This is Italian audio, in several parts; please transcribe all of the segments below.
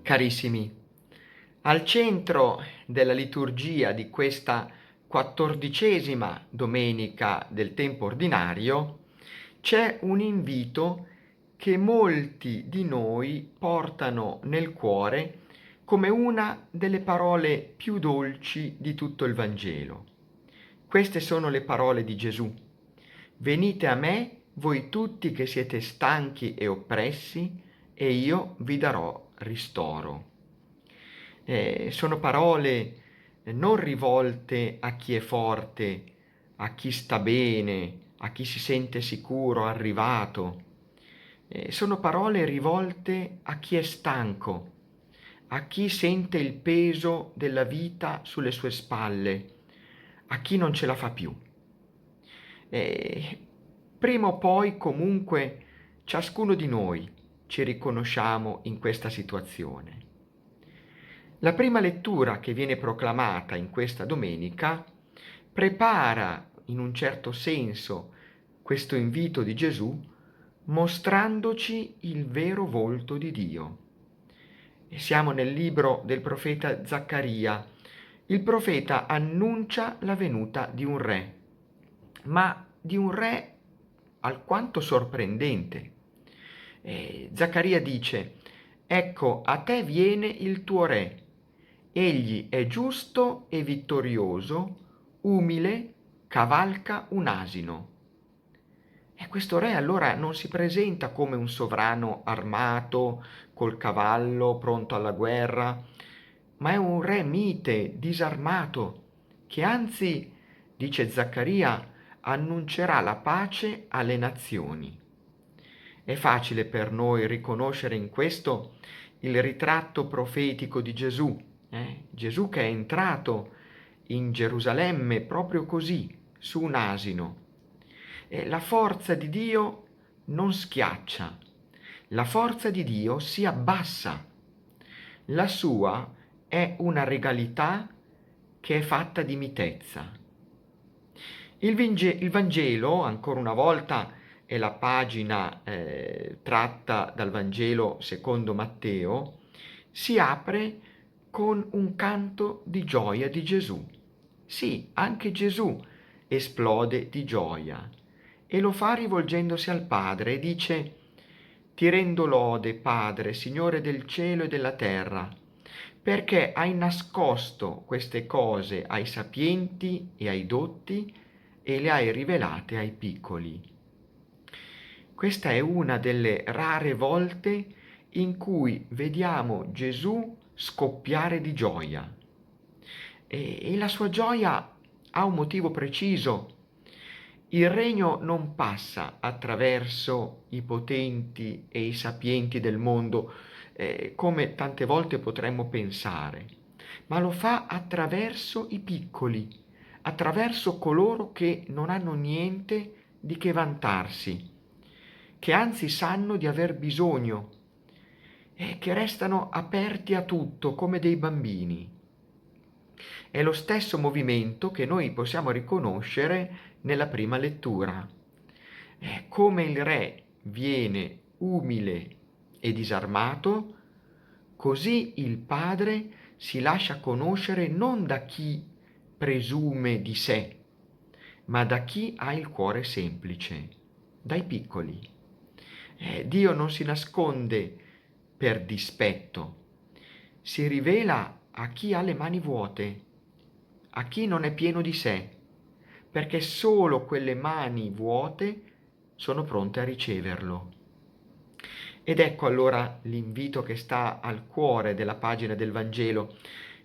Carissimi, al centro della liturgia di questa 14ª domenica del tempo ordinario c'è un invito che molti di noi portano nel cuore come una delle parole più dolci di tutto il Vangelo. Queste sono le parole di Gesù. Venite a me, voi tutti che siete stanchi e oppressi, e io vi darò ristoro. Sono parole non rivolte a chi è forte, a chi sta bene, a chi si sente sicuro, arrivato. Sono parole rivolte a chi è stanco, a chi sente il peso della vita sulle sue spalle, a chi non ce la fa più. Prima o poi, comunque, ciascuno di noi ci riconosciamo in questa situazione. La prima lettura che viene proclamata in questa domenica prepara in un certo senso questo invito di Gesù mostrandoci il vero volto di Dio. E siamo nel libro del profeta Zaccaria. Il profeta annuncia la venuta di un re, ma di un re alquanto sorprendente. Zaccaria dice: ecco, a te viene il tuo re. Egli è giusto e vittorioso, umile, cavalca un asino. E questo re allora non si presenta come un sovrano armato, col cavallo, pronto alla guerra, ma è un re mite, disarmato, che anzi, dice Zaccaria, annuncerà la pace alle nazioni. È facile per noi riconoscere in questo il ritratto profetico di Gesù, Gesù che è entrato in Gerusalemme proprio così, su un asino. La forza di Dio non schiaccia, la forza di Dio si abbassa. La sua è una regalità che è fatta di mitezza. Il Vangelo, ancora una volta, è la pagina tratta dal Vangelo secondo Matteo, si apre con un canto di gioia di Gesù. Sì, anche Gesù esplode di gioia e lo fa rivolgendosi al Padre e dice: ti rendo lode, Padre, Signore del cielo e della terra, perché hai nascosto queste cose ai sapienti e ai dotti e le hai rivelate ai piccoli. Questa è una delle rare volte in cui vediamo Gesù scoppiare di gioia. E la sua gioia ha un motivo preciso. Il regno non passa attraverso i potenti e i sapienti del mondo, come tante volte potremmo pensare, ma lo fa attraverso i piccoli, attraverso coloro che non hanno niente di che vantarsi, che anzi sanno di aver bisogno e che restano aperti a tutto come dei bambini. È lo stesso movimento che noi possiamo riconoscere nella prima lettura. Come il re viene umile e disarmato, così il padre si lascia conoscere non da chi presume di sé, ma da chi ha il cuore semplice, dai piccoli. Dio non si nasconde per dispetto, si rivela a chi ha le mani vuote, a chi non è pieno di sé, perché solo quelle mani vuote sono pronte a riceverlo. Ed ecco allora l'invito che sta al cuore della pagina del Vangelo.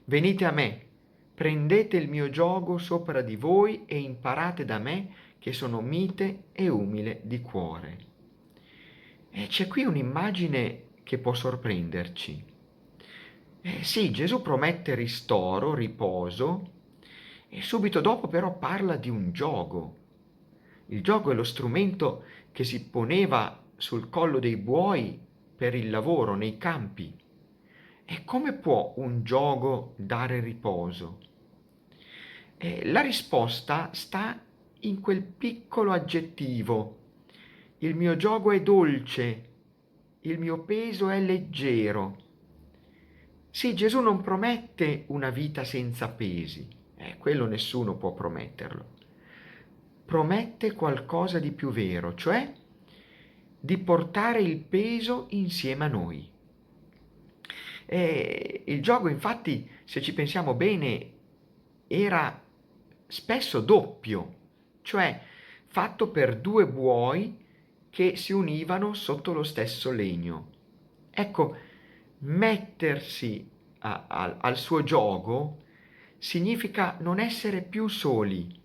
Venite a me, prendete il mio giogo sopra di voi e imparate da me che sono mite e umile di cuore. E c'è qui un'immagine che può sorprenderci. Sì, Gesù promette ristoro, riposo, e subito dopo però parla di un giogo. Il giogo è lo strumento che si poneva sul collo dei buoi per il lavoro nei campi. E come può un giogo dare riposo? La risposta sta in quel piccolo aggettivo. Il mio giogo è dolce, il mio peso è leggero. Sì, Gesù non promette una vita senza pesi, quello nessuno può prometterlo. Promette qualcosa di più vero, cioè di portare il peso insieme a noi. E il gioco, infatti, se ci pensiamo bene, era spesso doppio, cioè fatto per due buoi che si univano sotto lo stesso legno. Ecco, mettersi al suo gioco significa non essere più soli.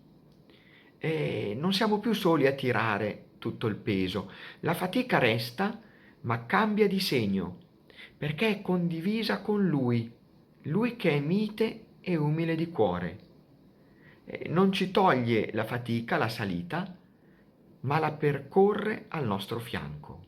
Non siamo più soli a tirare tutto il peso. La fatica resta, ma cambia di segno, perché è condivisa con lui che è mite e umile di cuore. Non ci toglie la fatica, la salita, ma la percorre al nostro fianco.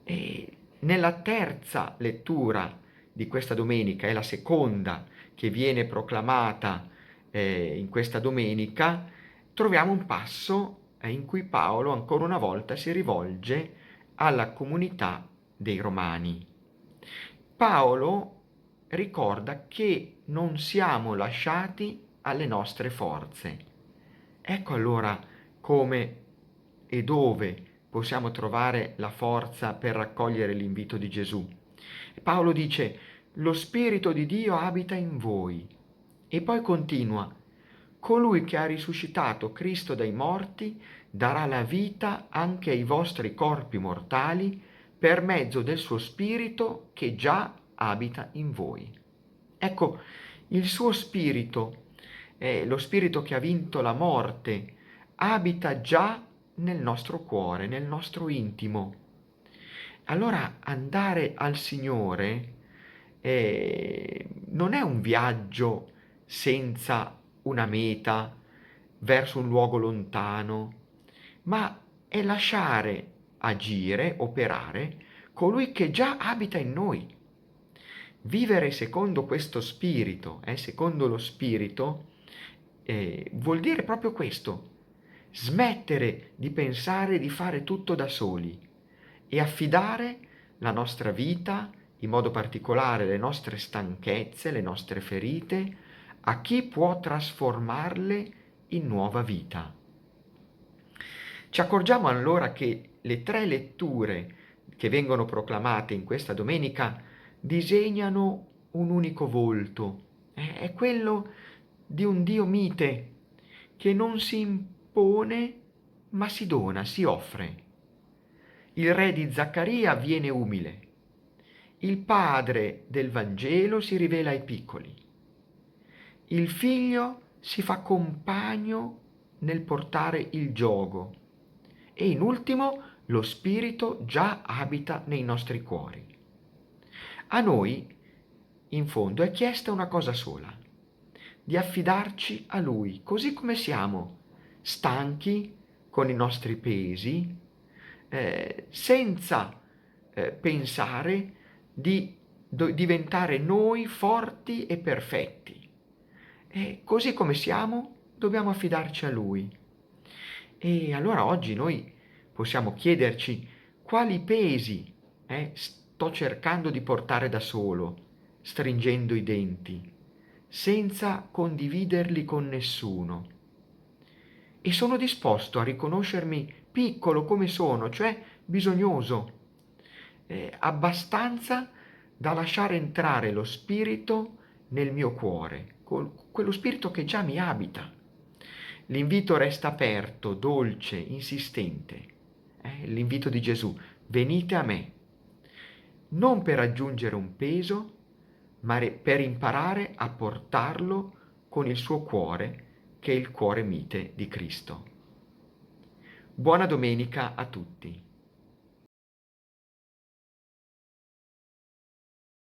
E nella terza lettura di questa domenica, è la seconda che viene proclamata in questa domenica, troviamo un passo in cui Paolo ancora una volta si rivolge alla comunità dei Romani. Paolo ricorda che non siamo lasciati alle nostre forze. Ecco allora come e dove possiamo trovare la forza per raccogliere l'invito di Gesù. Paolo dice: lo Spirito di Dio abita in voi. E poi continua: colui che ha risuscitato Cristo dai morti darà la vita anche ai vostri corpi mortali per mezzo del suo Spirito che già abita in voi. Ecco, il suo Spirito, lo Spirito che ha vinto la morte, abita già nel nostro cuore, nel nostro intimo. Allora andare al Signore non è un viaggio senza una meta verso un luogo lontano, ma è lasciare agire, operare colui che già abita in noi. Vivere secondo questo spirito, secondo lo spirito, vuol dire proprio questo: smettere di pensare di fare tutto da soli e affidare la nostra vita, in modo particolare le nostre stanchezze, le nostre ferite, a chi può trasformarle in nuova vita. Ci accorgiamo allora che le tre letture che vengono proclamate in questa domenica disegnano un unico volto, è quello di un Dio mite che non si impone ma si dona, si offre. Il re di Zaccaria viene umile, il padre del Vangelo si rivela ai piccoli, il figlio si fa compagno nel portare il giogo e in ultimo lo Spirito già abita nei nostri cuori. A noi, in fondo, è chiesta una cosa sola: di affidarci a Lui, così come siamo, stanchi con i nostri pesi, senza pensare di diventare noi forti e perfetti. E così come siamo, dobbiamo affidarci a Lui. E allora oggi noi possiamo chiederci quali pesi sto cercando di portare da solo, stringendo i denti, senza condividerli con nessuno. E sono disposto a riconoscermi piccolo come sono, cioè bisognoso, abbastanza da lasciare entrare lo Spirito nel mio cuore, quello Spirito che già mi abita. L'invito resta aperto, dolce, insistente. L'invito di Gesù: venite a me, non per aggiungere un peso, ma per imparare a portarlo con il suo cuore, che è il cuore mite di Cristo. Buona domenica a tutti.